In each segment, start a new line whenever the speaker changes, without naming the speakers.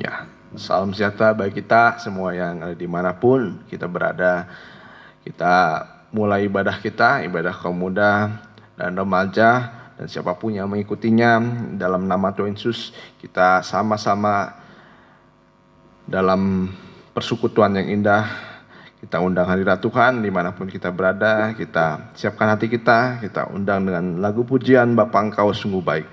Ya, salam sejahtera bagi kita semua yang ada dimanapun kita berada. Kita mulai ibadah kita, ibadah kaum muda dan remaja, dan siapapun yang mengikutinya dalam nama Tuhan Yesus. Kita sama-sama dalam persekutuan yang indah. Kita undang hadirat Tuhan dimanapun kita berada. Kita siapkan hati kita undang dengan lagu pujian Bapa Engkau sungguh baik.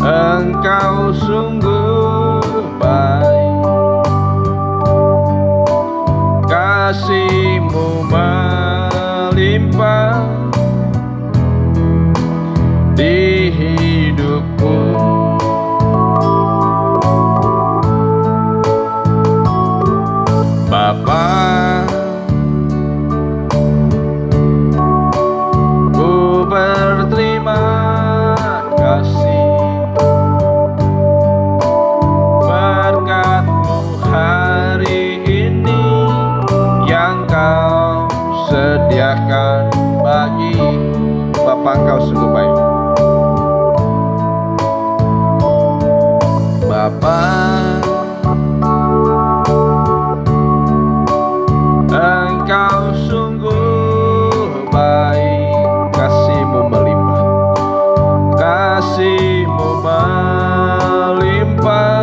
Engkau sungguh baik, kasih-Mu melimpah di hidupku. Bapa, ku berterima kasih hari ini yang Kau sediakan bagi Bapa Engkau sungguh baik. Bapa, Engkau sungguh baik, kasih-Mu melimpah, kasih-Mu melimpah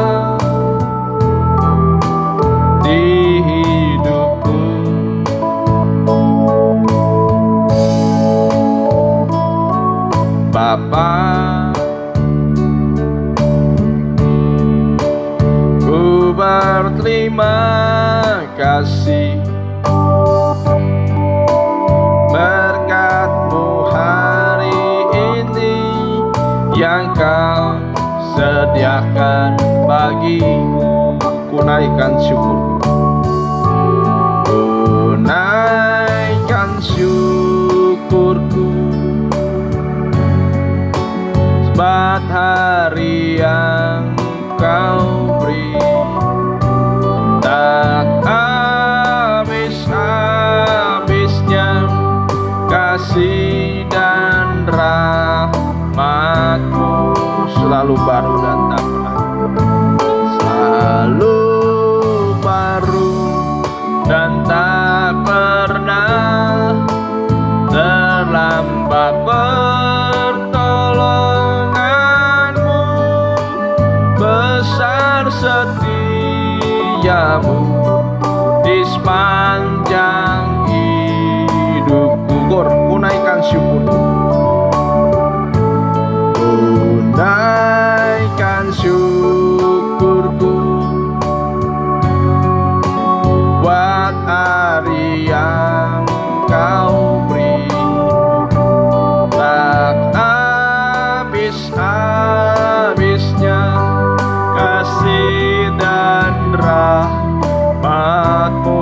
di hidupku. Bapa, ku berterima kasih berkat-Mu hari ini yang Kau sediakan bagiku. Ku naikkan syukur, ku naikkan syukurku sebab hari yang Kau beri tak habis-habisnya, kasih dan rahmat-Mu selalu baru dan tak pernah, selalu baru dan tak pernah terlambat. Pertolongan-Mu besar, setia-Mu di sepanjang hidupku. Ku naikkan syukur, ku naikkan syukurku buat hari yang Kau beri tak habis-habisnya, kasih dan rahmat-Mu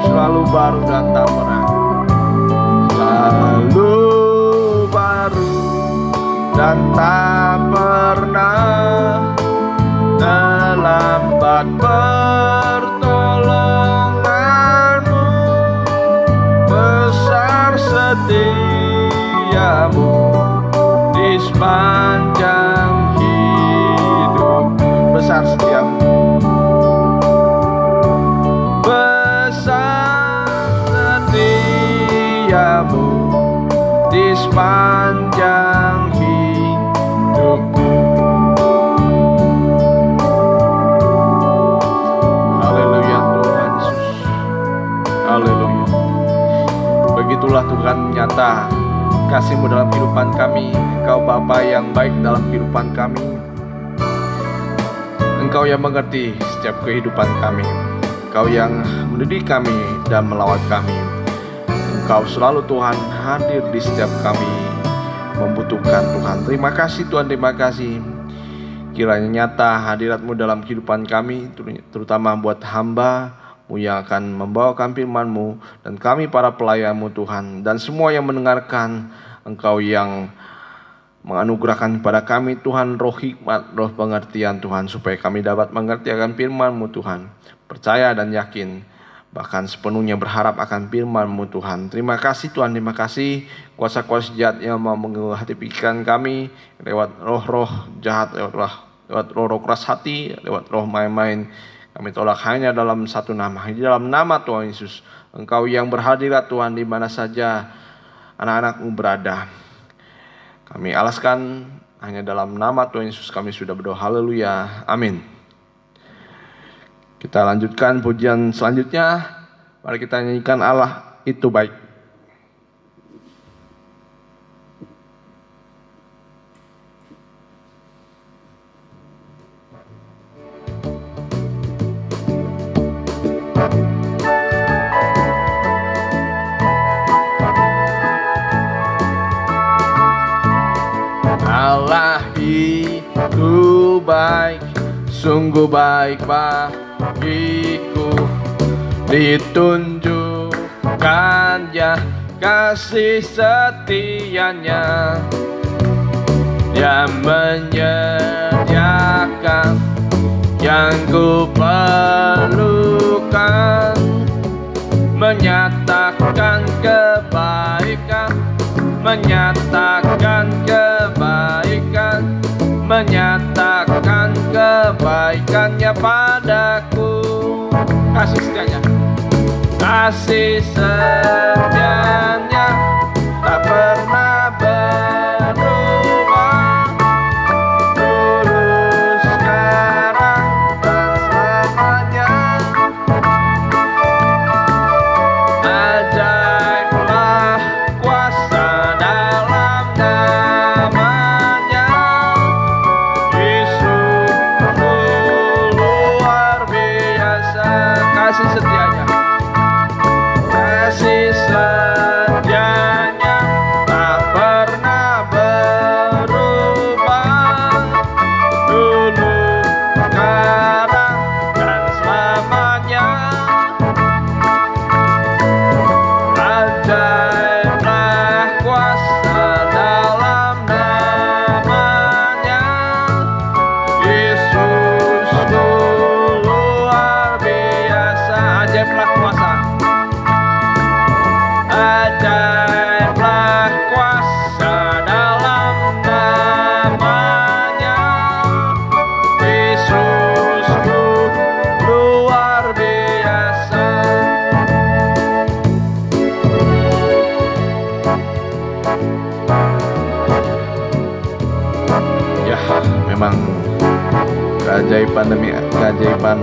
selalu baru dan tak pernah, selalu baru dan tak pernah terlambat. Pertolongan-Mu besar, setia-Mu di sepanjang hidup. Besar setia-Mu, besar setia-Mu di sepanjang hidupku. Haleluya Tuhan Yesus, haleluya. Begitulah Tuhan nyata kasih-Mu dalam kehidupan kami. Engkau Bapa yang baik dalam kehidupan kami. Engkau yang mengerti setiap kehidupan kami. Engkau yang mendidik kami dan melawat kami. Engkau selalu Tuhan hadir di setiap kami membutuhkan Tuhan. Terima kasih Tuhan, terima kasih. Kiranya nyata hadirat-Mu dalam kehidupan kami, terutama buat hamba-Mu yang akan membawakan firman-Mu, dan kami para pelayan-Mu Tuhan, dan semua yang mendengarkan. Engkau yang menganugerahkan kepada kami Tuhan roh hikmat, roh pengertian Tuhan, supaya kami dapat mengerti akan firman-Mu Tuhan, percaya dan yakin, bahkan sepenuhnya berharap akan firman-Mu Tuhan. Terima kasih Tuhan, terima kasih kuasa-kuasa jahat yang mau mengganggu hati pikiran kami lewat roh-roh jahat, lewat roh-roh keras hati, lewat roh main-main. Kami tolak hanya dalam satu nama, di dalam nama Tuhan Yesus. Engkau yang berhadirat Tuhan di mana saja anak-anak-Mu berada. Kami alaskan hanya dalam nama Tuhan Yesus kami sudah berdoa. Haleluya. Amin. Kita lanjutkan pujian selanjutnya. Mari kita nyanyikan Allah itu baik. Allah itu baik, sungguh baik bagiku. Ditunjukkannya kasih setianya, Dia menyediakan yang ku perlukan, menyatakan kebaikan, menyatakan kebaikan, menyatakan kebaikannya padaku. Kasih setianya, kasih setianya tak pernah berubah, dulu sekarang dan selamanya. Ajaiblah kuasa dalam namanya, Yesus luar biasa. Kasih setianya, kasih setianya tak pernah berubah, dulu sekarang dan selamanya. Ajaiblah kuasa dalam namanya, Yesus luar biasa. Ajaiblah kuasa, ajaiblah kuasa dalam namanya, Yesus luar biasa. Ya, memang keajaiban demi keajaiban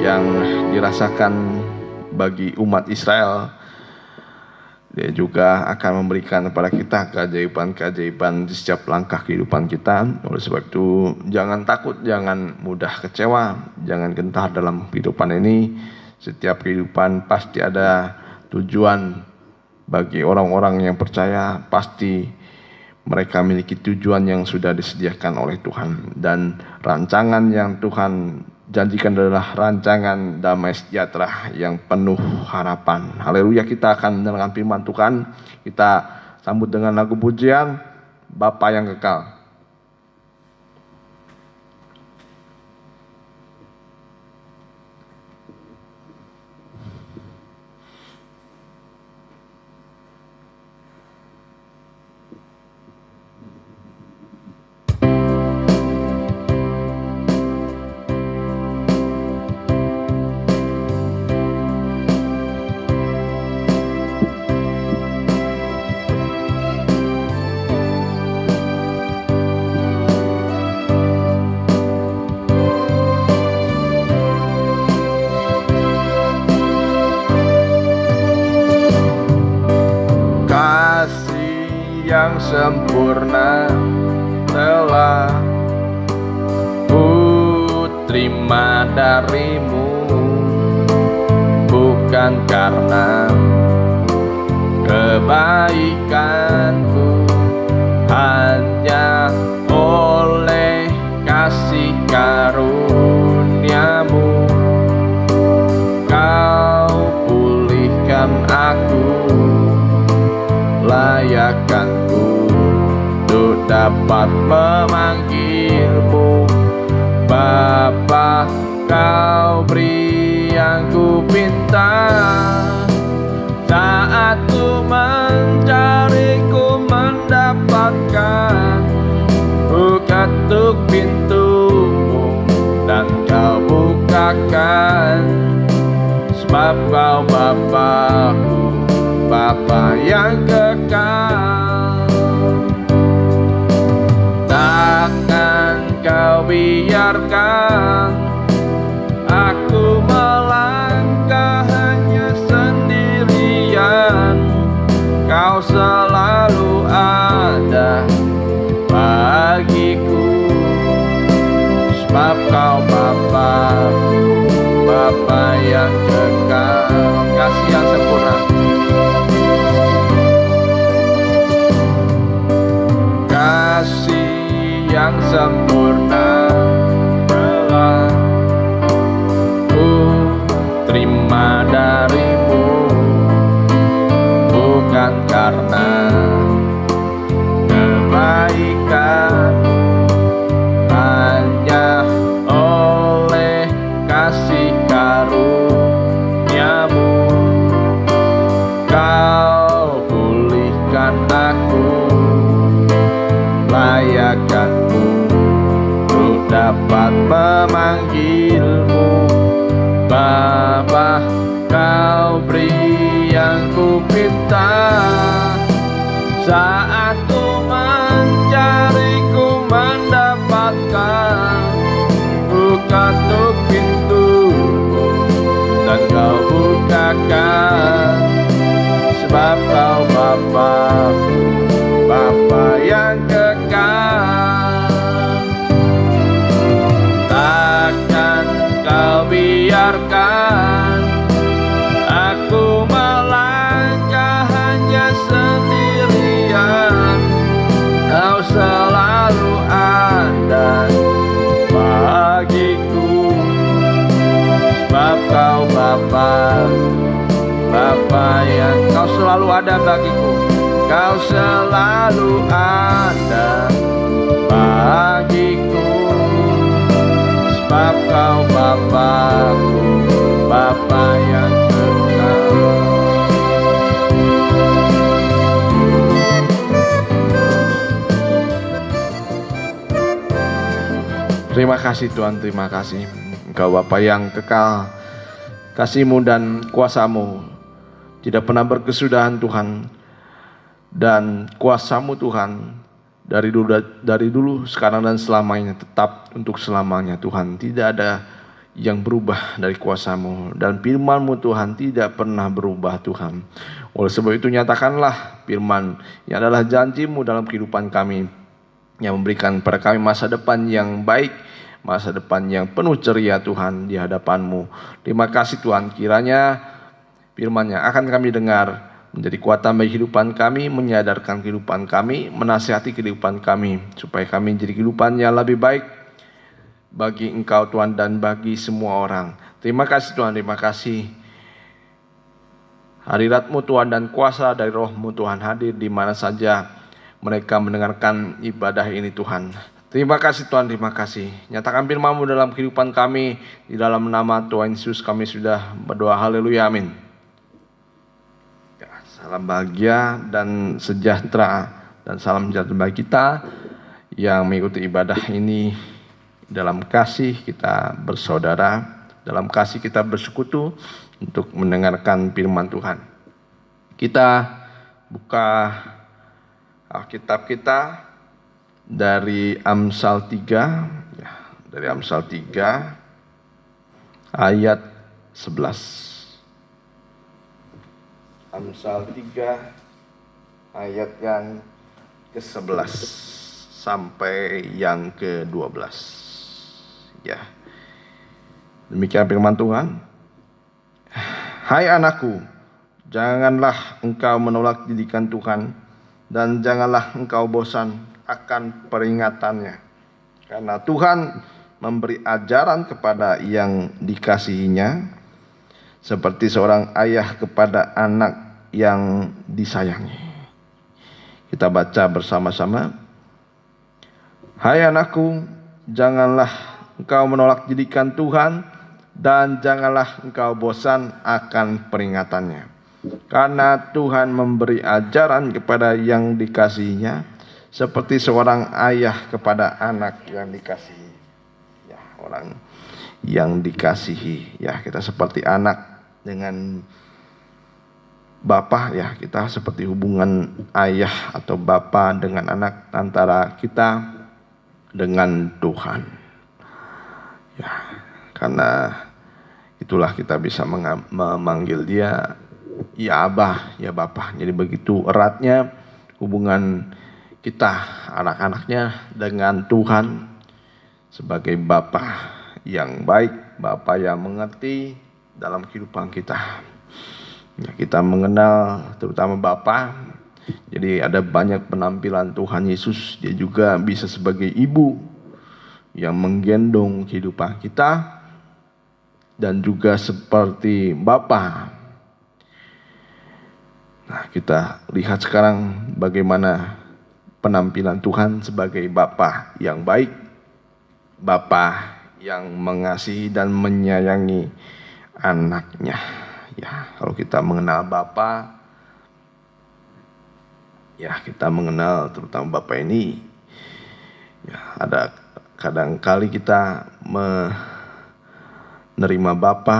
yang dirasakan bagi umat Israel, Dia juga akan memberikan kepada kita keajaiban-keajaiban di setiap langkah kehidupan kita. Oleh sebab itu, jangan takut, jangan mudah kecewa, jangan gentar dalam kehidupan ini. Setiap kehidupan pasti ada tujuan. Bagi orang-orang yang percaya, pasti mereka memiliki tujuan yang sudah disediakan oleh Tuhan. Dan rancangan yang Tuhan janjikan adalah rancangan damai sejahtera yang penuh harapan. Haleluya. Kita akan mendengarkan firman Tuhan. Kita sambut dengan lagu pujian Bapa yang Kekal. Yang sempurna telah ku terima darimu, bukan karena kebaikanku hanya oleh kasih karuniamu. Kau pulihkan aku, layakkanku untuk dapat memanggilmu Bapa. Kau beri yang ku pinta, saat ku mencari ku mendapatkan. Ku ketuk pintumu dan kau bukakan, sebab kau Bapa-Ku, Bapa yang kekal. Takkan kau biarkan aku melangkah hanya sendirian. Kau selalu ada bagiku, sebab kau Bapa-Ku, Bapa yang kekal. Kasih yang sempurna, kasih yang sempurna telah ku terima darimu, bukan karena kebaikan, hanya oleh kasih karuniamu. Kau pulihkan aku, layakkanku untuk dapat memanggilmu Bapa. Kau beri yang ku pinta, saat ku mencari ku mendapatkan. Ku ketuk pintumu dan kau bukakan, sebab kau Bapa-Ku, Bapa yang kekal. Takkan kau biarkan aku melangkah hanya sendirian. Kau selalu ada bagiku, sebab kau Bapa-Ku, Bapa yang kau selalu ada bagiku. Kau selalu ada bagiku, sebab kau Bapa-Ku, Bapa yang kekal. Terima kasih Tuhan, terima kasih. Engkau Bapa yang kekal, kasih-Mu dan kuasa-Mu tidak pernah berkesudahan Tuhan, dan kuasa-Mu Tuhan dari dulu sekarang dan selamanya, tetap untuk selamanya Tuhan. Tidak ada yang berubah dari kuasa-Mu, dan firman-Mu Tuhan tidak pernah berubah Tuhan. Oleh sebab itu nyatakanlah firman yang adalah janji-Mu dalam kehidupan kami, yang memberikan pada kami masa depan yang baik, masa depan yang penuh ceria Tuhan di hadapan-Mu. Terima kasih Tuhan, kiranya firman yang akan kami dengar menjadi kekuatan bagi kehidupan kami, menyadarkan kehidupan kami, menasihati kehidupan kami, supaya kami menjadi kehidupan yang lebih baik bagi Engkau Tuhan dan bagi semua orang. Terima kasih Tuhan, terima kasih. Hadirat-Mu Tuhan dan kuasa dari Roh-Mu Tuhan hadir di mana saja mereka mendengarkan ibadah ini Tuhan. Terima kasih Tuhan, terima kasih. Nyatakan firman-Mu dalam kehidupan kami, di dalam nama Tuhan Yesus kami sudah berdoa. Haleluya, amin. Salam bahagia dan sejahtera, dan salam sejahtera bagi kita yang mengikuti ibadah ini. Dalam kasih kita bersaudara, dalam kasih kita bersekutu untuk mendengarkan firman Tuhan. Kita buka Alkitab kita dari Amsal 3, dari Amsal 3 ayat 11. Amsal 3 ayat yang ke-11 sampai yang ke-12. Ya. Demikian firman Tuhan. Hai anakku, janganlah engkau menolak didikan Tuhan, dan janganlah engkau bosan akan peringatannya. Karena Tuhan memberi ajaran kepada yang dikasihinya, seperti seorang ayah kepada anak yang disayangi. Kita baca bersama-sama. Hai anakku, janganlah engkau menolak didikan Tuhan, dan janganlah engkau bosan akan peringatannya. Karena Tuhan memberi ajaran kepada yang dikasihinya, seperti seorang ayah kepada anak yang dikasihi. Ya, orang yang dikasihi. Ya, kita seperti anak dengan bapa, ya, kita seperti hubungan ayah atau bapa dengan anak, antara kita dengan Tuhan. Ya, karena itulah kita bisa memanggil dia ya Abah, ya Bapa. Jadi begitu eratnya hubungan kita anak-anaknya dengan Tuhan sebagai Bapa yang baik, Bapa yang mengerti dalam kehidupan kita. Ya, kita mengenal terutama Bapa. Jadi ada banyak penampilan Tuhan Yesus. Dia juga bisa sebagai ibu yang menggendong kehidupan kita, dan juga seperti Bapa. Nah, kita lihat sekarang bagaimana penampilan Tuhan sebagai Bapa yang baik, Bapa yang mengasihi dan menyayangi anaknya. Ya, kalau kita mengenal Bapa, ya kita mengenal terutama Bapa ini, ya ada kadang-kali kita menerima Bapa,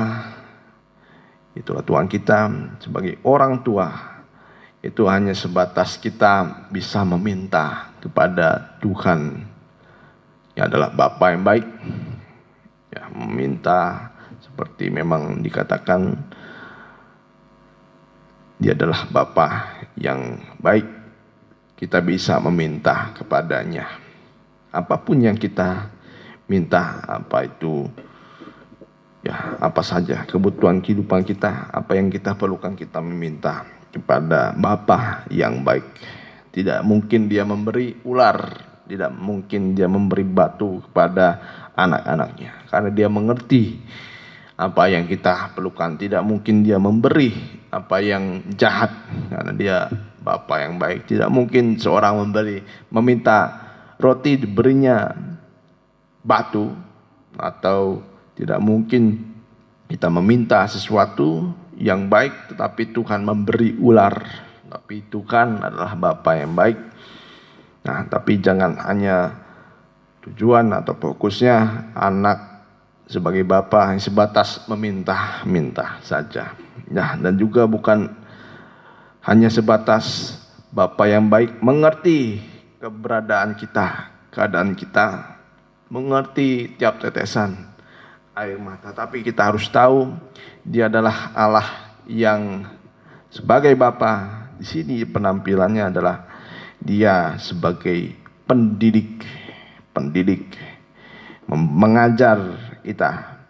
itulah Tuhan kita sebagai orang tua. Itu hanya sebatas kita bisa meminta kepada Tuhan yang adalah Bapa yang baik. Ya, meminta seperti memang dikatakan dia adalah Bapa yang baik. Kita bisa meminta kepadanya. Apapun yang kita minta, apa itu, ya apa saja kebutuhan kehidupan kita, apa yang kita perlukan, kita meminta kepada Bapa yang baik. Tidak mungkin dia memberi ular, tidak mungkin dia memberi batu kepada anak-anaknya, karena dia mengerti apa yang kita perlukan. Tidak mungkin dia memberi apa yang jahat, karena dia Bapa yang baik. Tidak mungkin seorang meminta roti diberinya batu, atau tidak mungkin kita meminta sesuatu yang baik tetapi Tuhan memberi ular. Tapi Tuhan adalah Bapa yang baik. Nah, tapi jangan hanya tujuan atau fokusnya anak sebagai Bapa yang sebatas meminta-minta saja. Nah, dan juga bukan hanya sebatas Bapa yang baik mengerti keberadaan kita, keadaan kita, mengerti tiap tetesan air mata, tapi kita harus tahu dia adalah Allah yang sebagai Bapa. Di sini penampilannya adalah dia sebagai pendidik, mengajar kita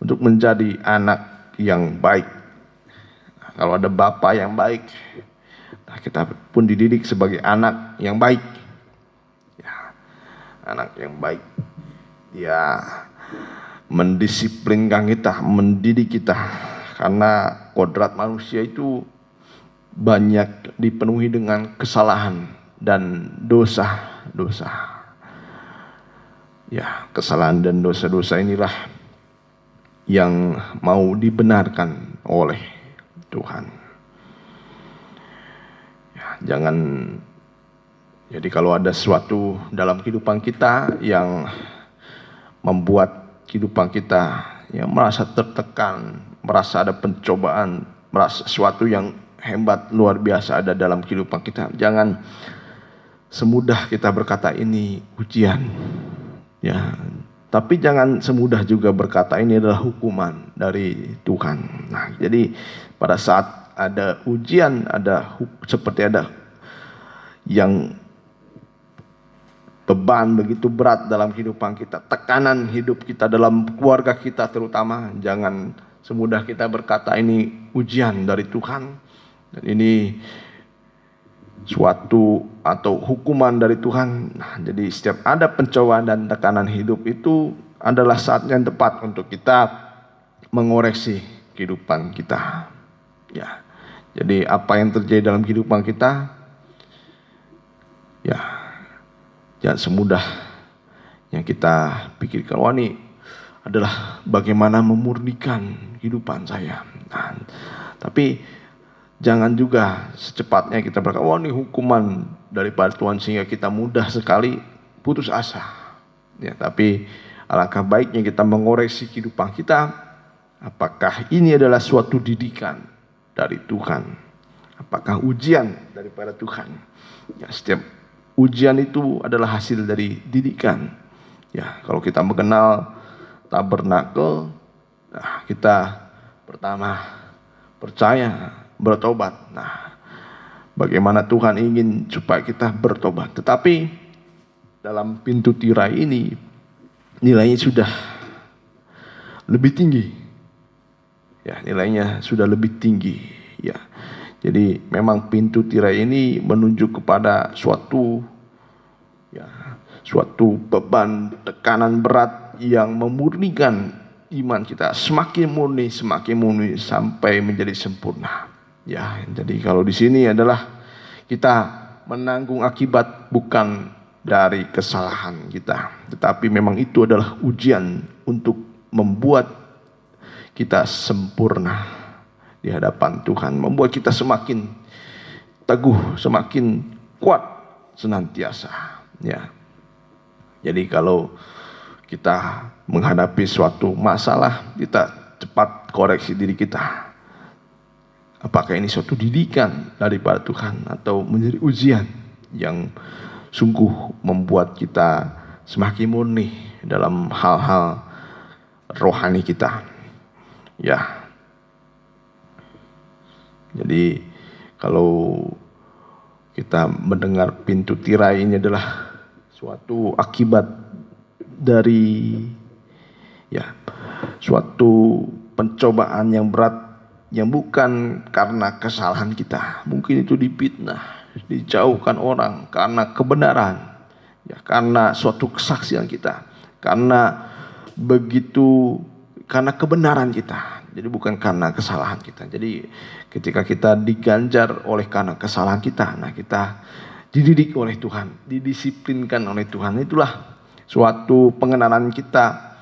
untuk menjadi anak yang baik. Nah, kalau ada Bapa yang baik, nah kita pun dididik sebagai anak yang baik. Ya, anak yang baik. Dia mendisiplinkan kita, mendidik kita, karena kodrat manusia itu banyak dipenuhi dengan kesalahan dan dosa-dosa. Ya, kesalahan dan dosa-dosa inilah yang mau dibenarkan oleh Tuhan. Ya, jangan, jadi kalau ada sesuatu dalam kehidupan kita yang membuat kehidupan kita yang merasa tertekan, merasa ada pencobaan, merasa sesuatu yang hebat luar biasa ada dalam kehidupan kita, jangan semudah kita berkata ini ujian, ya. Tapi jangan semudah juga berkata ini adalah hukuman dari Tuhan. Nah, jadi pada saat ada ujian, seperti ada yang beban begitu berat dalam kehidupan kita, tekanan hidup kita dalam keluarga kita terutama, jangan semudah kita berkata ini ujian dari Tuhan. Dan ini suatu atau hukuman dari Tuhan. Nah, jadi setiap ada pencobaan dan tekanan hidup itu adalah saat yang tepat untuk kita mengoreksi kehidupan kita. Ya. Jadi apa yang terjadi dalam kehidupan kita, ya jangan semudah yang kita pikirkan. Wah, ini adalah bagaimana memurnikan kehidupan saya. Nah, tapi jangan juga secepatnya kita berkata, wah ini hukuman daripada Tuhan, sehingga kita mudah sekali putus asa. Ya, tapi alangkah baiknya kita mengoreksi kehidupan kita. Apakah ini adalah suatu didikan dari Tuhan? Apakah ujian daripada Tuhan? Ya, setiap ujian itu adalah hasil dari didikan. Ya, kalau kita mengenal tabernakel, nah, kita pertama percaya, bertobat. Nah, bagaimana Tuhan ingin supaya kita bertobat. Tetapi dalam pintu tirai ini nilainya sudah lebih tinggi. Ya, nilainya sudah lebih tinggi. Ya, jadi memang pintu tirai ini menunjuk kepada suatu beban, tekanan berat yang memurnikan iman kita, semakin murni sampai menjadi sempurna. Ya, jadi kalau di sini adalah kita menanggung akibat bukan dari kesalahan kita, tetapi memang itu adalah ujian untuk membuat kita sempurna di hadapan Tuhan, membuat kita semakin teguh, semakin kuat senantiasa. Ya. Jadi kalau kita menghadapi suatu masalah, kita cepat koreksi diri kita. Apakah ini suatu didikan daripada Tuhan atau menjadi ujian yang sungguh membuat kita semakin murni dalam hal-hal rohani kita. Ya. Jadi kalau kita mendengar pintu tirai ini adalah suatu akibat dari suatu pencobaan yang berat yang bukan karena kesalahan kita. Mungkin itu difitnah, dijauhkan orang karena kebenaran, ya, karena suatu kesaksian kita, karena kebenaran kita. Jadi bukan karena kesalahan kita. Jadi ketika kita diganjar oleh karena kesalahan kita, nah kita dididik oleh Tuhan, didisiplinkan oleh Tuhan. Itulah suatu pengenalan kita,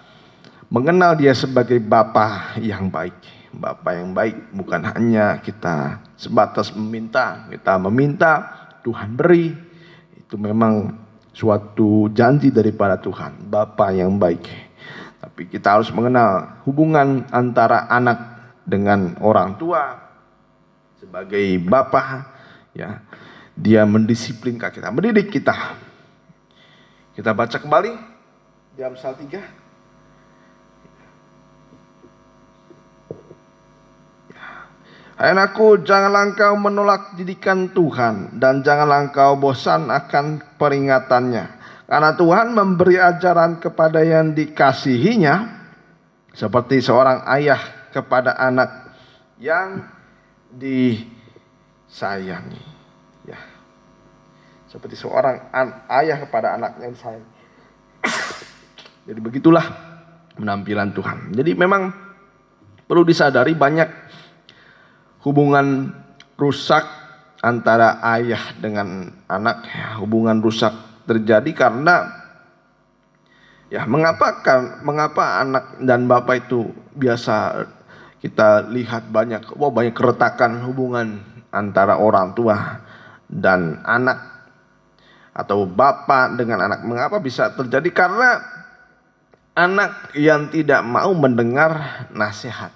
mengenal Dia sebagai Bapa yang baik. Bapa yang baik bukan hanya kita sebatas meminta, kita meminta Tuhan beri. Itu memang suatu janji daripada Tuhan, Bapa yang baik. Tapi kita harus mengenal hubungan antara anak dengan orang tua sebagai bapa, ya. Dia mendisiplinkan kita, mendidik kita. Kita baca kembali di Amsal 3. Hai anakku, janganlah engkau menolak didikan Tuhan, dan janganlah engkau bosan akan peringatannya. Karena Tuhan memberi ajaran kepada yang dikasihinya, seperti seorang ayah kepada anak yang disayangi. Ya, seperti seorang ayah kepada anak yang disayangi. Jadi begitulah penampilan Tuhan. Jadi memang perlu disadari banyak hubungan rusak antara ayah dengan anak. Ya, hubungan rusak terjadi karena mengapa anak dan bapak itu biasa kita lihat banyak keretakan hubungan antara orang tua dan anak atau bapak dengan anak. Mengapa bisa terjadi? Karena anak yang tidak mau mendengar nasihat,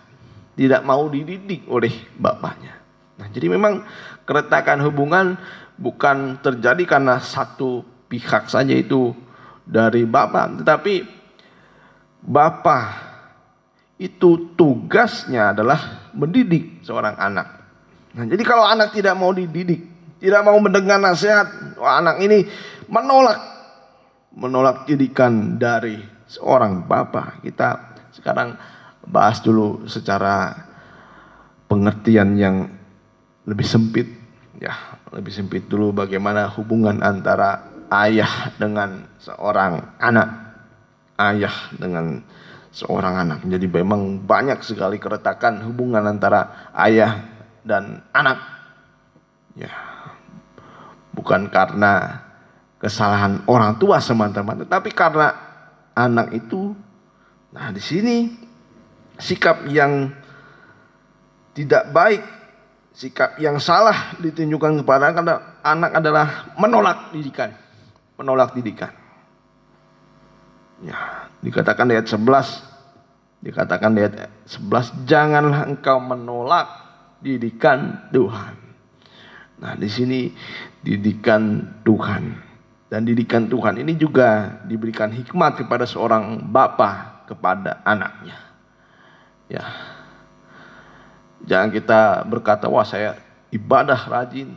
tidak mau dididik oleh bapaknya. Nah, jadi memang keretakan hubungan bukan terjadi karena satu pihak saja, itu dari bapak, tetapi bapak itu tugasnya adalah mendidik seorang anak. Nah, jadi kalau anak tidak mau dididik, tidak mau mendengar nasihat, anak ini menolak didikan dari seorang bapak. Kita sekarang bahas dulu secara pengertian yang lebih sempit. Ya, lebih sempit dulu bagaimana hubungan antara ayah dengan seorang anak. Ayah dengan seorang anak. Jadi memang banyak sekali keretakan hubungan antara ayah dan anak. Ya, bukan karena kesalahan orang tua semata-mata, tapi karena anak itu. Nah, di sini sikap yang tidak baik, sikap yang salah ditunjukkan kepada anak adalah menolak didikan. Menolak didikan. Ya, dikatakan di ayat 11, janganlah engkau menolak didikan Tuhan. Nah, di sini didikan Tuhan. Dan didikan Tuhan ini juga diberikan hikmat kepada seorang bapa kepada anaknya. Ya. Jangan kita berkata, wah saya ibadah rajin,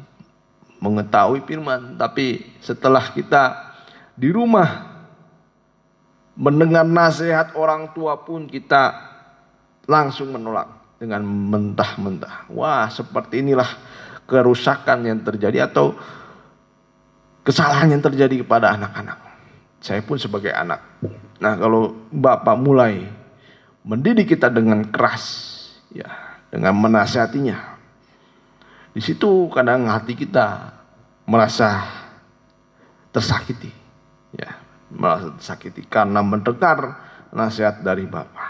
mengetahui firman, tapi setelah kita di rumah mendengar nasihat orang tua pun kita langsung menolak dengan mentah-mentah. Wah, seperti inilah kerusakan yang terjadi atau kesalahan yang terjadi kepada anak-anak. Saya pun sebagai anak. Nah, kalau Bapak mulai mendidik kita dengan keras, ya, dengan menasihatinya, di situ kadang hati kita merasa tersakiti, ya, merasa tersakiti karena mendengar nasihat dari Bapak.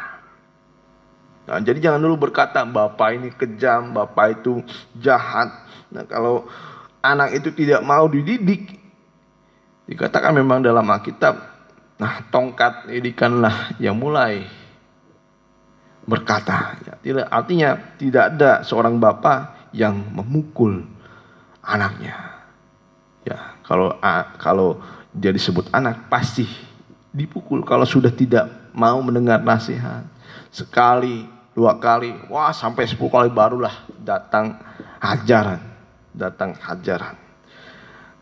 Nah, jadi jangan dulu berkata Bapak ini kejam, Bapak itu jahat. Nah, kalau anak itu tidak mau dididik, dikatakan memang dalam Alkitab, nah tongkat didikanlah yang mulai berkata. Ya, artinya tidak ada seorang bapak yang memukul anaknya. Ya, kalau dia disebut anak pasti dipukul kalau sudah tidak mau mendengar nasihat. Sekali, dua kali, wah sampai 10 kali barulah datang hajaran.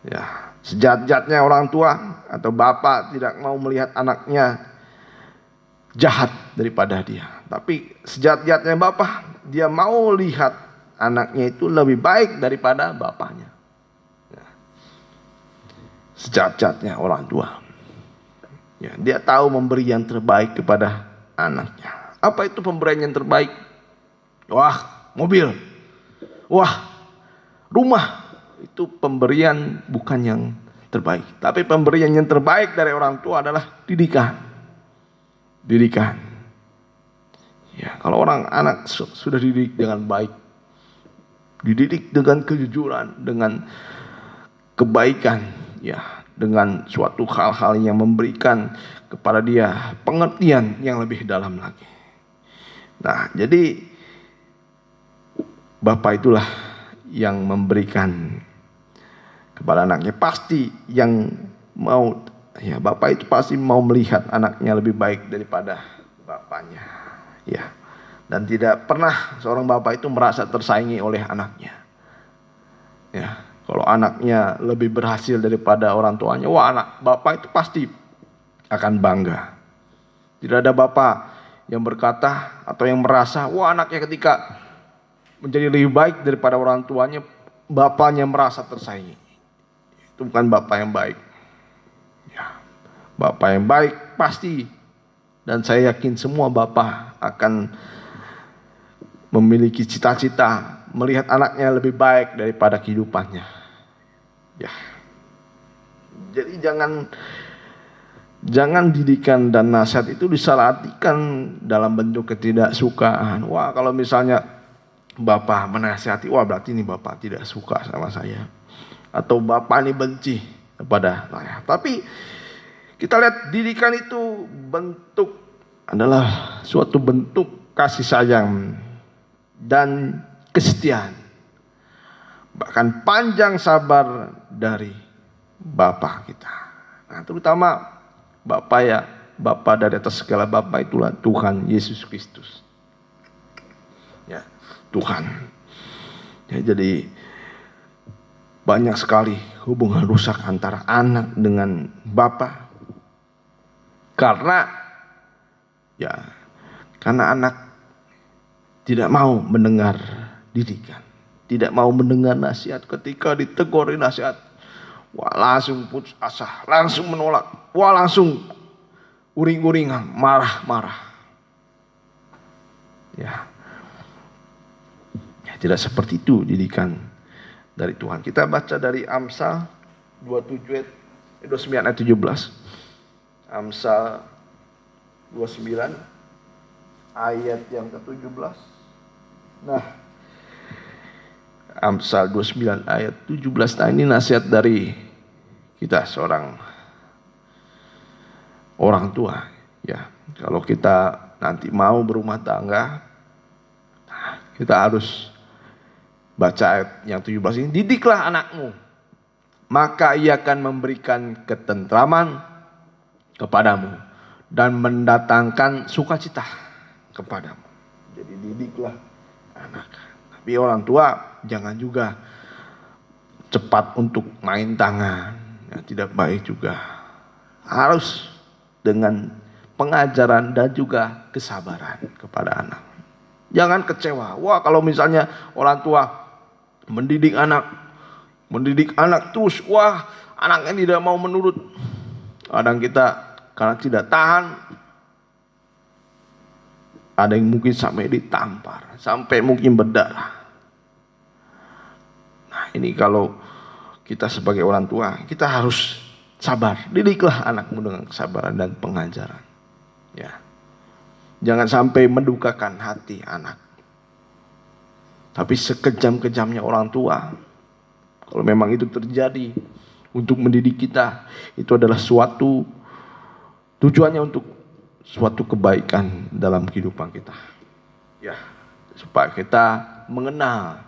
Ya, sejat-jatnya orang tua atau bapak tidak mau melihat anaknya jahat daripada dia. Tapi sejat-jatnya bapak, dia mau lihat anaknya itu lebih baik daripada bapaknya. Ya. Sejat-jatnya orang tua. Ya, dia tahu memberi yang terbaik kepada anaknya. Apa itu pemberian yang terbaik? Wah, mobil. Wah, rumah. Itu pemberian bukan yang terbaik. Tapi pemberian yang terbaik dari orang tua adalah didikan. Ya, kalau anak sudah dididik dengan baik, dididik dengan kejujuran, dengan kebaikan, ya, dengan suatu hal-hal yang memberikan kepada dia pengertian yang lebih dalam lagi. Nah, jadi bapak itulah yang memberikan kepada anaknya. Pasti yang mau, ya, bapak itu pasti mau melihat anaknya lebih baik daripada bapaknya. Ya. Dan tidak pernah seorang bapak itu merasa tersaingi oleh anaknya. Ya, kalau anaknya lebih berhasil daripada orang tuanya, wah, anak bapak itu pasti akan bangga. Tidak ada bapak yang berkata atau yang merasa, wah, anaknya ketika menjadi lebih baik daripada orang tuanya, bapaknya merasa tersaingi. Itu bukan bapak yang baik. Ya, bapak yang baik pasti, dan saya yakin semua bapak akan memiliki cita-cita melihat anaknya lebih baik daripada kehidupannya. Ya. Jadi jangan didikan dan nasihat itu disalahartikan dalam bentuk ketidaksukaan. Wah, kalau misalnya bapak menasihati, wah berarti ini bapak tidak suka sama saya. Atau bapak ini benci kepada saya. Tapi kita lihat didikan itu adalah suatu bentuk kasih sayang dan kesetiaan, bahkan panjang sabar dari Bapa kita. Nah, terutama Bapa dari atas segala Bapa itulah Tuhan Yesus Kristus. Ya, Tuhan. Ya, jadi banyak sekali hubungan rusak antara anak dengan Bapa karena anak tidak mau mendengar didikan. tidak mau mendengar nasihat. Ketika ditegur nasihat, wah langsung putus asa, langsung menolak, wah langsung uring-uringan, marah-marah. Ya, tidak seperti itu didikan dari Tuhan. Kita baca dari Amsal 29 ayat 17. Amsal 29 ayat yang ke-17. Nah, Amsal 29 ayat 17. Nah, ini nasihat dari kita seorang orang tua, ya. Kalau kita nanti mau berumah tangga, kita harus baca ayat yang 17 ini. Didiklah anakmu, maka ia akan memberikan ketentraman kepadamu dan mendatangkan sukacita kepadamu. Jadi didiklah anak. Tapi orang tua jangan juga cepat untuk main tangan, ya, tidak baik juga. Harus dengan pengajaran dan juga kesabaran kepada anak. Jangan kecewa. Wah, kalau misalnya orang tua mendidik anak terus, wah anaknya tidak mau menurut. Kadang kita karena tidak tahan, ada yang mungkin sampai ditampar, sampai mungkin berdarah. Nah, ini kalau kita sebagai orang tua, kita harus sabar. Didiklah anakmu dengan kesabaran dan pengajaran. Ya. Jangan sampai mendukakan hati anak. Tapi sekejam-kejamnya orang tua, kalau memang itu terjadi untuk mendidik kita, itu adalah suatu tujuannya untuk suatu kebaikan dalam kehidupan kita. Ya, supaya kita mengenal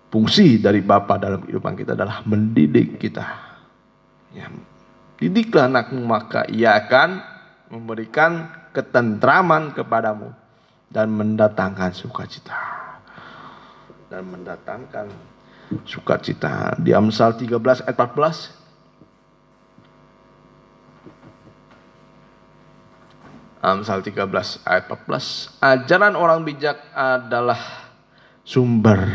fungsi dari Bapa dalam kehidupan kita adalah mendidik kita. Ya, didiklah anakmu, maka ia akan memberikan ketentraman kepadamu dan mendatangkan sukacita. Di Amsal 13 ayat 14. Amsal 13 ayat 14. Ajaran orang bijak adalah sumber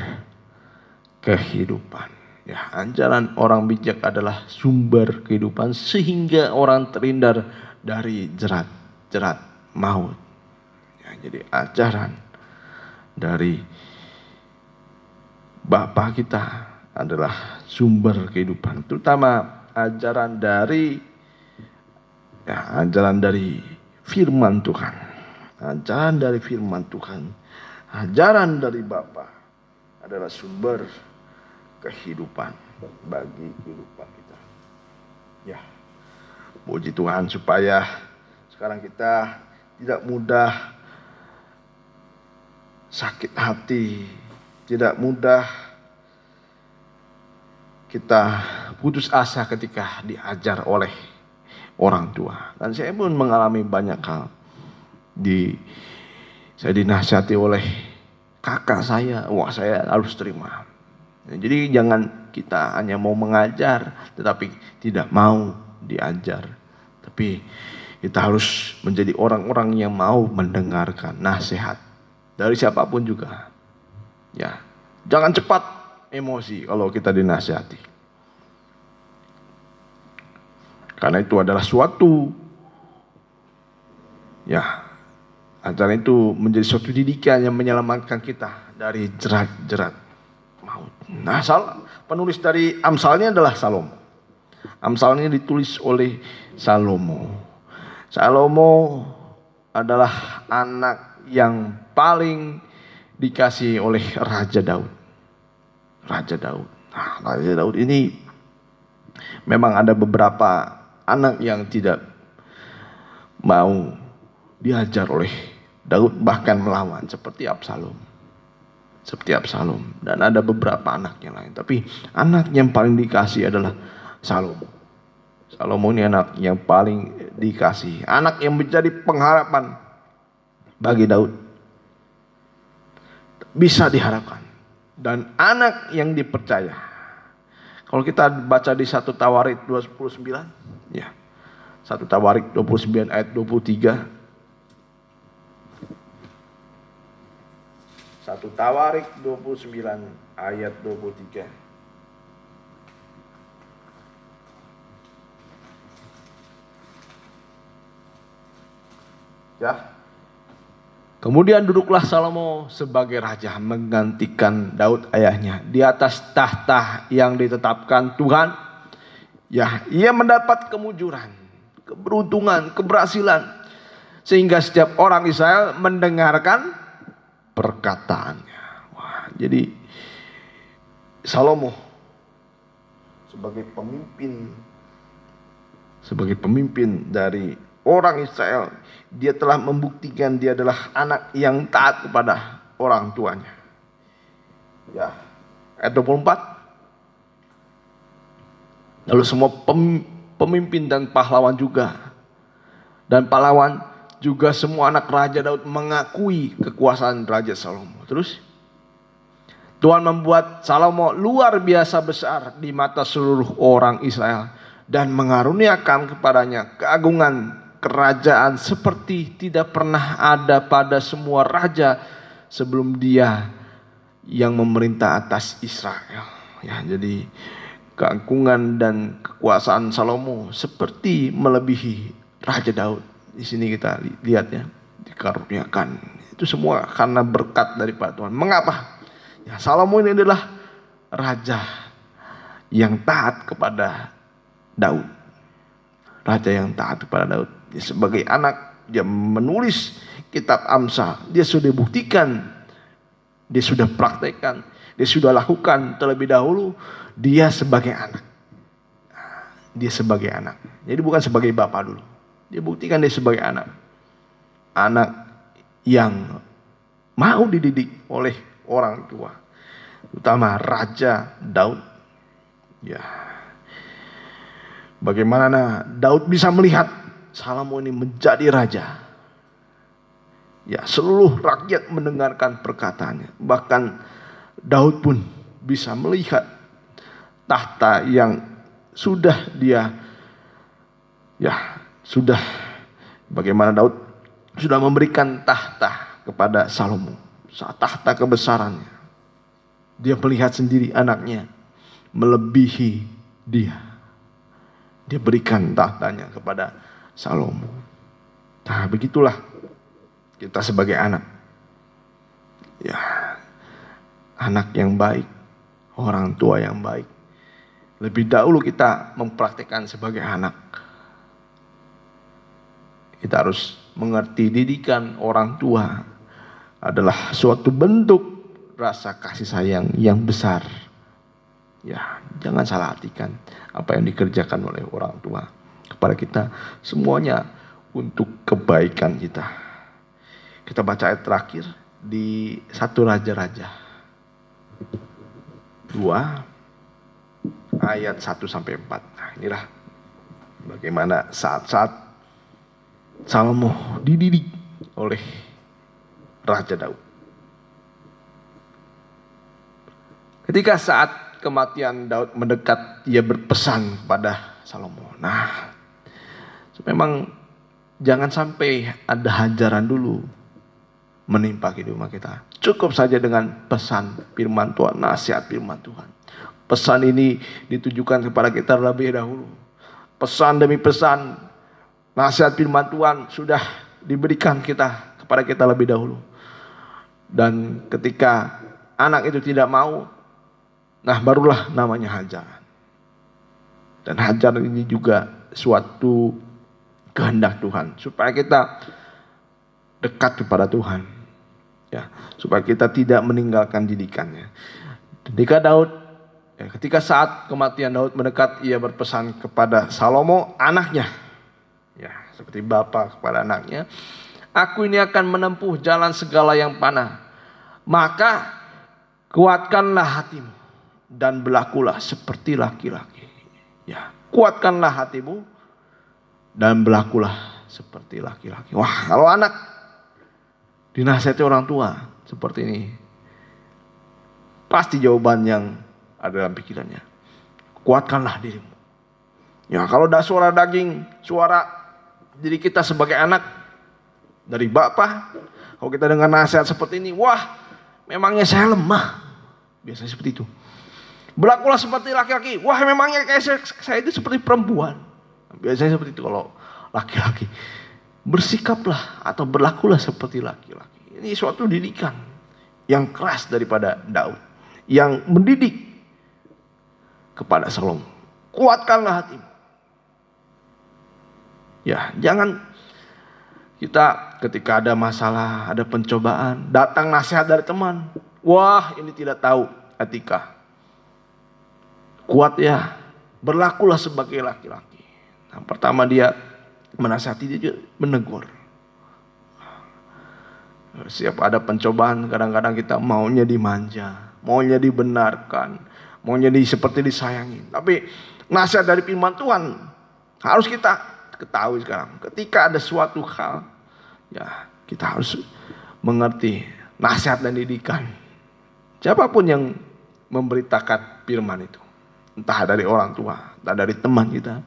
kehidupan. Ya, ajaran orang bijak adalah sumber kehidupan sehingga orang terhindar dari jerat maut. Ya, jadi ajaran dari Bapa kita adalah sumber kehidupan, terutama ajaran dari firman Tuhan. Ajaran dari firman Tuhan, ajaran dari Bapa adalah sumber kehidupan bagi kehidupan kita. Ya, puji Tuhan supaya sekarang kita tidak mudah sakit hati, tidak mudah kita putus asa ketika diajar oleh orang tua. Dan saya pun mengalami banyak hal. Saya dinasihati oleh kakak saya, wah saya harus terima. Jadi jangan kita hanya mau mengajar tetapi tidak mau diajar. Tapi kita harus menjadi orang-orang yang mau mendengarkan nasihat dari siapapun juga. Ya, jangan cepat emosi kalau kita dinasihati. Karena itu adalah suatu ajaran itu menjadi suatu didikan yang menyelamatkan kita dari jerat-jerat maut. Nah, penulis dari Amsal ini adalah Salomo. Amsal ini ditulis oleh Salomo. Salomo adalah anak yang paling dikasihi oleh Raja Daud. Nah, Raja Daud ini memang ada beberapa anak yang tidak mau diajar oleh Daud, bahkan melawan seperti Absalom. Dan ada beberapa anak yang lain. Tapi anak yang paling dikasih adalah Salomo. Salomo ini anak yang paling dikasih. Anak yang menjadi pengharapan bagi Daud. Bisa diharapkan. Dan anak yang dipercaya. Kalau kita baca di 1 Tawarik 29. Ya. 1 Tawarik 29 ayat 23. 1 1 Tawarik 29 ayat 23. Ya. Kemudian duduklah Salomo sebagai raja menggantikan Daud ayahnya di atas tahta yang ditetapkan Tuhan. Ya, ia mendapat kemujuran, keberuntungan, keberhasilan sehingga setiap orang Israel mendengarkan perkataannya. Wah, jadi Salomo sebagai pemimpin dari orang Israel, dia telah membuktikan dia adalah anak yang taat kepada orang tuanya. Ya, ayat 24. Lalu semua pemimpin dan pahlawan juga. Dan pahlawan juga semua anak Raja Daud mengakui kekuasaan Raja Salomo. Terus Tuhan membuat Salomo luar biasa besar di mata seluruh orang Israel dan mengaruniakan kepadanya keagungan kerajaan seperti tidak pernah ada pada semua raja sebelum dia yang memerintah atas Israel. Ya, jadi keagungan dan kekuasaan Salomo seperti melebihi Raja Daud. Di sini kita lihat ya, dikaruniakan. Itu semua karena berkat daripada Tuhan. Mengapa? Ya, Salomo ini adalah raja yang taat kepada Daud. Raja yang taat kepada Daud. Dia sebagai anak, dia menulis kitab Amsal. Dia sudah buktikan, dia sudah praktekkan, dia sudah lakukan terlebih dahulu. Dia sebagai anak. Dia sebagai anak. Jadi bukan sebagai bapak dulu. Dia buktikan dia sebagai anak. Anak yang mau dididik oleh orang tua. Utama Raja Daud. Ya. Bagaimana Daud bisa melihat Salomo ini menjadi raja. Ya, seluruh rakyat mendengarkan perkataannya. Bahkan Daud pun bisa melihat tahta yang sudah dia, ya sudah, bagaimana Daud sudah memberikan tahta kepada Salomo. Tahta kebesarannya. Dia melihat sendiri anaknya melebihi dia. Dia berikan tahtanya kepada Salomo. Nah, begitulah kita sebagai anak. Ya, anak yang baik, orang tua yang baik. Lebih dahulu kita mempraktikkan sebagai anak. Kita harus mengerti didikan orang tua adalah suatu bentuk rasa kasih sayang yang besar. Ya, jangan salah artikan apa yang dikerjakan oleh orang tua kepada kita, semuanya untuk kebaikan kita. Kita baca ayat terakhir di 1 Raja-Raja 2 ayat 1 sampai 4. Nah, inilah bagaimana saat-saat Salomo dididik oleh Raja Daud. Ketika saat kematian Daud mendekat, ia berpesan kepada Salomo. Nah, memang jangan sampai ada hajaran dulu menimpa kehidupan kita. Cukup saja dengan pesan firman Tuhan, nasihat firman Tuhan. Pesan ini ditujukan kepada kita terlebih dahulu. Pesan demi pesan, nasihat firman Tuhan sudah diberikan kepada kita lebih dahulu. Dan ketika anak itu tidak mau, nah barulah namanya hajaran. Dan hajaran ini juga suatu kehendak Tuhan supaya kita dekat kepada Tuhan, ya, supaya kita tidak meninggalkan didikannya. Ketika saat kematian Daud mendekat, ia berpesan kepada Salomo anaknya, ya, seperti bapa kepada anaknya, aku ini akan menempuh jalan segala yang panah, maka kuatkanlah hatimu dan berlakulah seperti laki-laki. Ya, kuatkanlah hatimu dan berlakulah seperti laki-laki. Wah, kalau anak dinasihati orang tua seperti ini, pasti jawaban yang ada dalam pikirannya, kuatkanlah dirimu. Ya, kalau ada suara daging, suara diri kita sebagai anak dari Bapa, kalau kita dengar nasihat seperti ini, wah, memangnya saya lemah. Biasanya seperti itu. Berlakulah seperti laki-laki. Wah, memangnya kayak saya itu seperti perempuan. Biasanya seperti itu kalau laki-laki. Bersikaplah atau berlakulah seperti laki-laki. Ini suatu didikan yang keras daripada Daud, yang mendidik kepada Salomo. Kuatkanlah hatimu. Ya, jangan kita ketika ada masalah, ada pencobaan, datang nasihat dari teman. Wah, ini tidak tahu etika. Kuat ya, berlakulah sebagai laki-laki. Nah, pertama dia menasihati, dia juga menegur. Siap ada pencobaan, kadang-kadang kita maunya dimanja, maunya dibenarkan, maunya seperti disayangi. Tapi nasihat dari firman Tuhan harus kita ketahui sekarang. Ketika ada suatu hal, ya kita harus mengerti nasihat dan didikan. Siapapun yang memberitakan firman itu, entah dari orang tua, entah dari teman kita,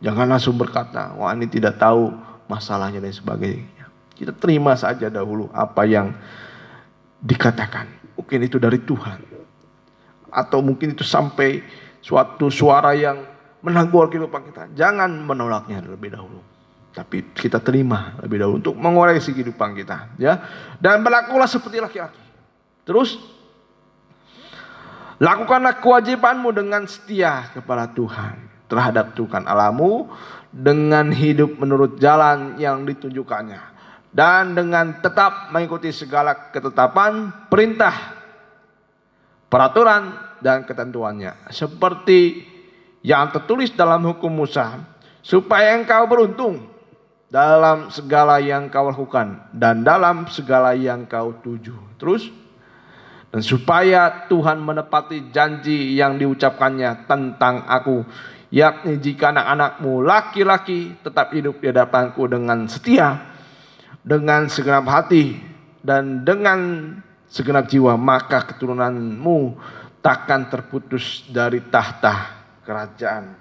jangan langsung berkata, wah ini tidak tahu masalahnya dan sebagainya. Kita terima saja dahulu apa yang dikatakan. Mungkin itu dari Tuhan, atau mungkin itu sampai suatu suara yang menegur kehidupan kita. Jangan menolaknya terlebih dahulu, tapi kita terima lebih dahulu untuk mengoreksi kehidupan kita, ya. Dan berlakulah seperti laki-laki. Terus lakukanlah kewajibanmu dengan setia kepada Tuhan, terhadap Tuhan Allahmu, dengan hidup menurut jalan yang ditunjukkannya, dan dengan tetap mengikuti segala ketetapan, perintah, peraturan, dan ketentuannya, seperti yang tertulis dalam hukum Musa, supaya engkau beruntung dalam segala yang kau lakukan dan dalam segala yang kau tuju. Terus, dan supaya Tuhan menepati janji yang diucapkannya tentang aku, yakni jika anak-anakmu laki-laki tetap hidup di hadapanku dengan setia, dengan segenap hati, dan dengan segenap jiwa, maka keturunanmu takkan terputus dari tahta kerajaan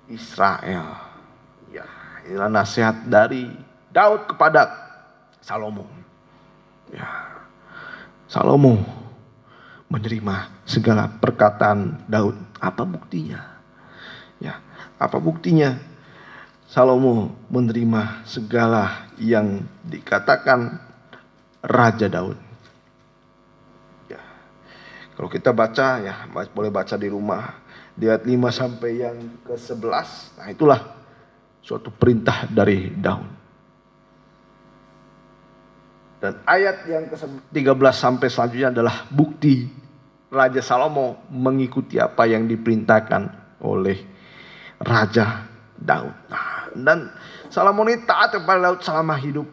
Israel. Ya, inilah nasihat dari Daud kepada Salomo. Ya, Salomo menerima segala perkataan Daud. Apa buktinya? Ya, apa buktinya? Salomo menerima segala yang dikatakan Raja Daud. Ya, kalau kita baca, ya boleh baca di rumah. Di ayat 5 sampai yang ke-11. Nah, itulah suatu perintah dari Daud. Dan ayat yang ke-13 sampai selanjutnya adalah bukti Raja Salomo mengikuti apa yang diperintahkan oleh Raja Daud. Nah, dan Salomo ini taat kepada Daud selama hidup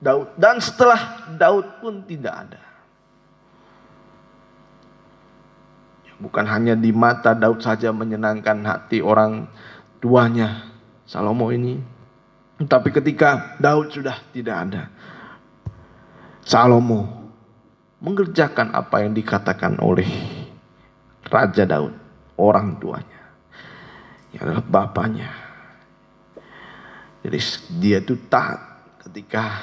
Daud, dan setelah Daud pun tidak ada. Bukan hanya di mata Daud saja menyenangkan hati orang tuanya Salomo ini, tapi ketika Daud sudah tidak ada, Salomo mengerjakan apa yang dikatakan oleh Raja Daud, orang tuanya, yang adalah bapaknya. Jadi dia itu taat ketika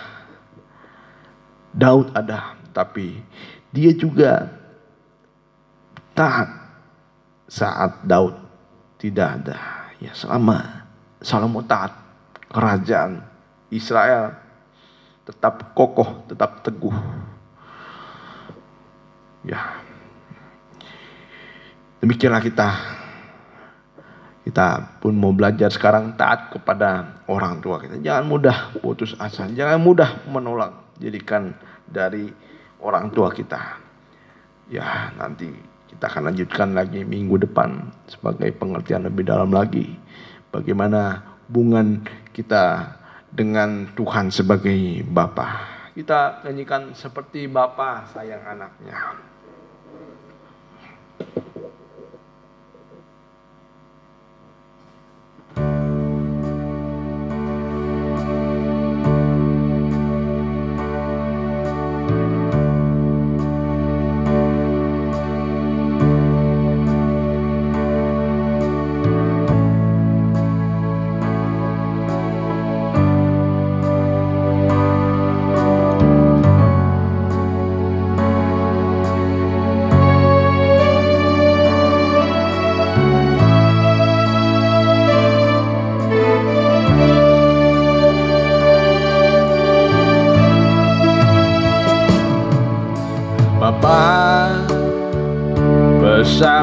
Daud ada, tapi dia juga taat saat Daud tidak ada. Ya, selama Salomo taat, kerajaan Israel tetap kokoh, tetap teguh. Ya, demikianlah kita pun mau belajar sekarang taat kepada orang tua kita. Jangan mudah putus asa, jangan mudah menolak didikan dari orang tua kita. Ya, nanti kita akan lanjutkan lagi minggu depan sebagai pengertian lebih dalam lagi bagaimana hubungan kita dengan Tuhan sebagai Bapa. Kita nyanyikan seperti Bapa sayang anaknya.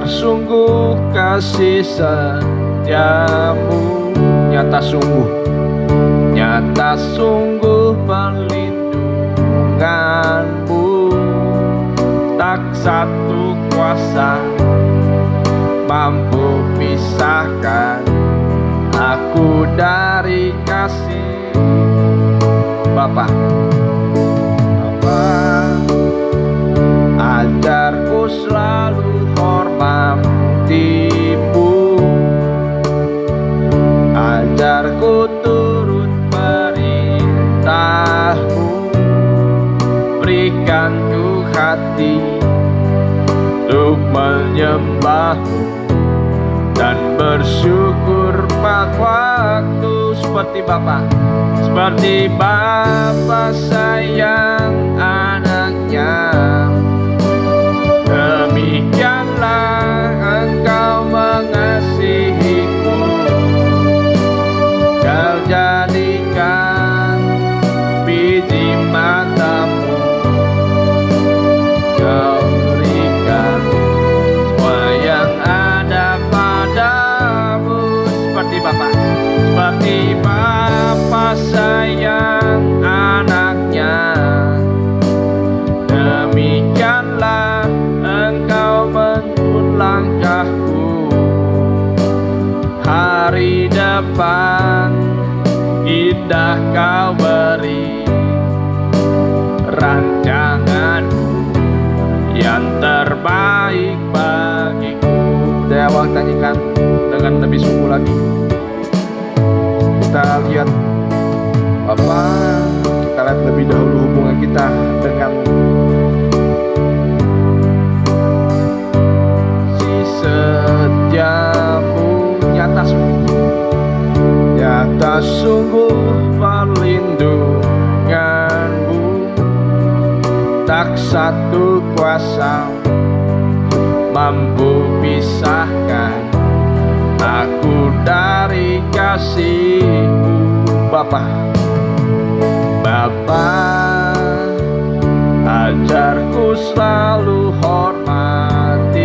ajar sungguh kasih setiamu. Nyata sungguh perlindunganmu. Tak satu kuasa mampu pisahkan aku dari kasih Bapa. Ajarku selalu hormatimu, ajarku turut perintahmu, berikan ku hati untuk menyembahmu dan bersyukur pada waktu seperti Bapa sayang anaknya. Demikianlah Engkau mengasihiku, Kau jadikan biji matamu, Kau berikan semua yang ada padamu. Seperti Bapa sayang anaknya. Demikianlah Engkau menuntun langkahku. Hari depan indah Kau beri, rancanganmu yang terbaik bagiku. Dewa tanyakan dengan lebih sungguh lagi. Kita lihat Bapa, kita lihat lebih dahulu hubungan kita dengan si setiamu. Nyata sungguh perlindunganmu. Tak satu kuasa mampu pisahkan aku dari kasih-Mu. Bapa, ajarku selalu hormatimu,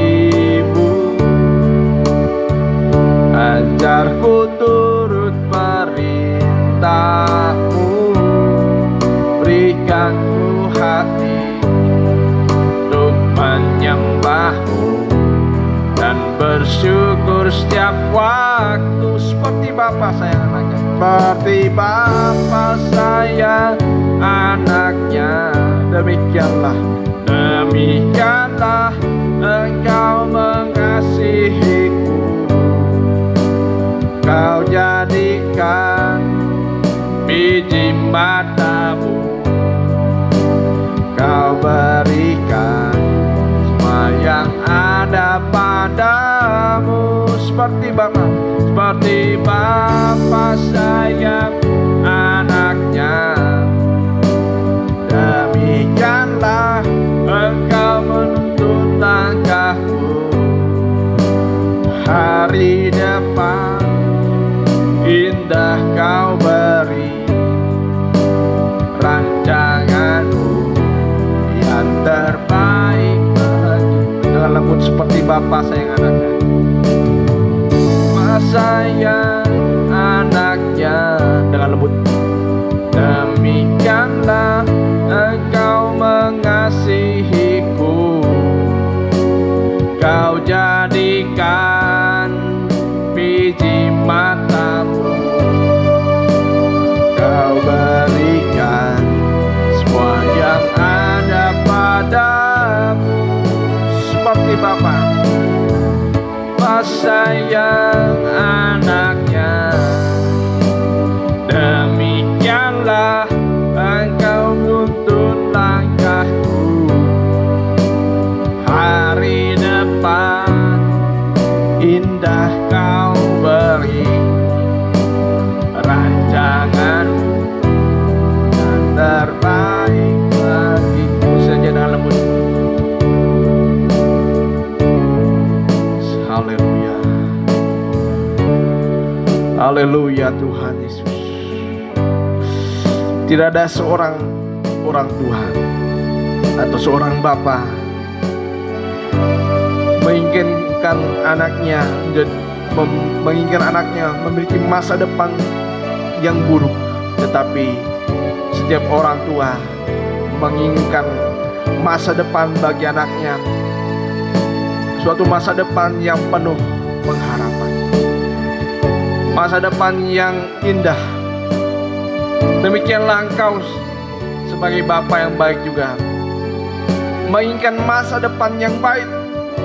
ajarku turut perintahmu, berikan ku hati untuk menyembahmu dan bersyukur setiap waktu. Seperti Bapa sayang anaknya, seperti Bapa sayang anaknya. Demikianlah Engkau mengasihiku, Kau jadikan biji matamu, Kau berikan semua yang ada padamu. Seperti Bapa sayang anaknya. Demikianlah Engkau menuntun langkahku. Hari depan indah Kau beri, rancanganmu yang terbaik bagiku. Dengan lembut seperti Bapa sayang anaknya. Sayang anaknya dengan lembut. Demikianlah Engkau mengasihiku, Kau jadikan biji matamu, Kau berikan semua yang ada padamu. Seperti Bapa sayang anaknya. Demikianlah Engkau menuntun langkahku. Hari depan indah Kau beri, rancanganmu yang terbaik bagiku. Saja dengan lembut. Haleluya, haleluya Tuhan Yesus. Tidak ada seorang orang Tuhan atau seorang Bapa menginginkan anaknya memiliki masa depan yang buruk, tetapi setiap orang tua menginginkan masa depan bagi anaknya, suatu masa depan yang penuh pengharapan, masa depan yang indah. Demikianlah engkau sebagai Bapa yang baik juga menginginkan masa depan yang baik,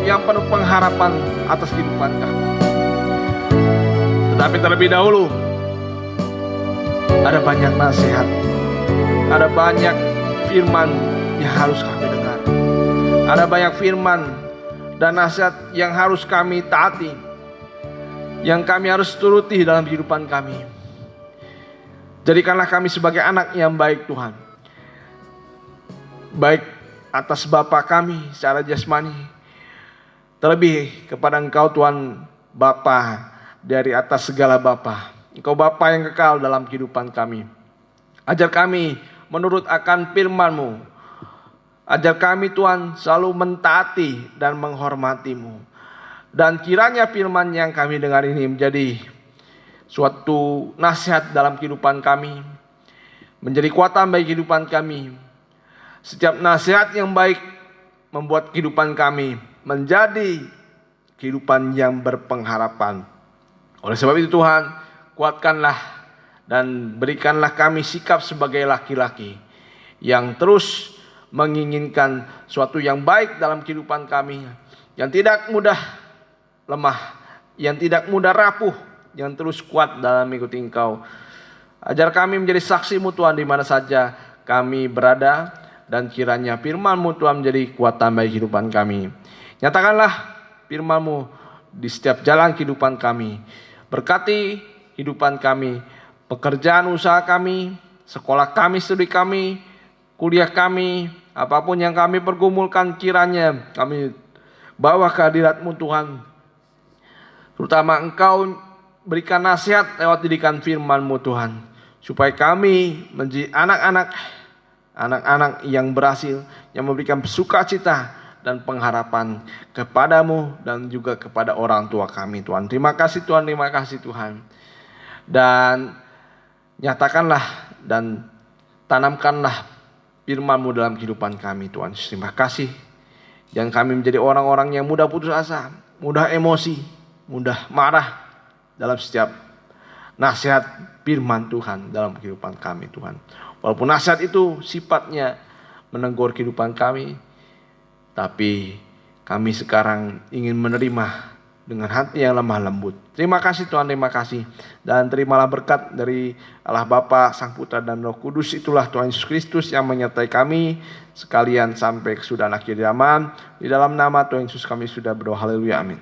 yang penuh pengharapan atas kehidupan kamu. Tetapi terlebih dahulu ada banyak nasihat, ada banyak firman yang harus kami dengar, ada banyak firman dan nasihat yang harus kami taati, yang kami harus turuti dalam kehidupan kami. Jadikanlah kami sebagai anak yang baik Tuhan, baik atas Bapa kami secara jasmani, terlebih kepada Engkau Tuhan Bapa dari atas segala Bapa. Engkau Bapa yang kekal dalam kehidupan kami. Ajar kami menurut akan firman-Mu. Ajar kami Tuhan selalu mentaati dan menghormati-Mu. Dan kiranya firman yang kami dengar ini menjadi suatu nasihat dalam kehidupan kami, menjadi kekuatan bagi kehidupan kami. Setiap nasihat yang baik membuat kehidupan kami menjadi kehidupan yang berpengharapan. Oleh sebab itu Tuhan, kuatkanlah dan berikanlah kami sikap sebagai laki-laki yang terus menginginkan suatu yang baik dalam kehidupan kami, yang tidak mudah lemah, yang tidak mudah rapuh, yang terus kuat dalam mengikuti Engkau. Ajar kami menjadi saksi-Mu Tuhan di mana saja kami berada, dan kiranya firman-Mu Tuhan menjadi kekuatan bagi kehidupan kami. Nyatakanlah firman-Mu di setiap jalan kehidupan kami. Berkati kehidupan kami, pekerjaan usaha kami, sekolah kami, studi kami, kuliah kami, apapun yang kami pergumulkan, kiranya kami bawa ke hadirat-Mu Tuhan. Terutama Engkau berikan nasihat lewat didikan firman-Mu Tuhan, supaya kami menjadi anak-anak yang berhasil, yang memberikan sukacita dan pengharapan kepada-Mu dan juga kepada orang tua kami Tuhan. Terima kasih Tuhan, terima kasih Tuhan. Dan nyatakanlah dan tanamkanlah firman-Mu dalam kehidupan kami Tuhan. Terima kasih. Jangan kami menjadi orang-orang yang mudah putus asa, mudah emosi, mudah marah dalam setiap nasihat firman Tuhan dalam kehidupan kami Tuhan. Walaupun nasihat itu sifatnya menegur kehidupan kami, tapi kami sekarang ingin menerima dengan hati yang lemah lembut. Terima kasih Tuhan, terima kasih. Dan terimalah berkat dari Allah Bapa, Sang Putra dan Roh Kudus. Itulah Tuhan Yesus Kristus yang menyertai kami sekalian sampai kesudahan akhir zaman. Di dalam nama Tuhan Yesus kami sudah berdoa, haleluya, amin.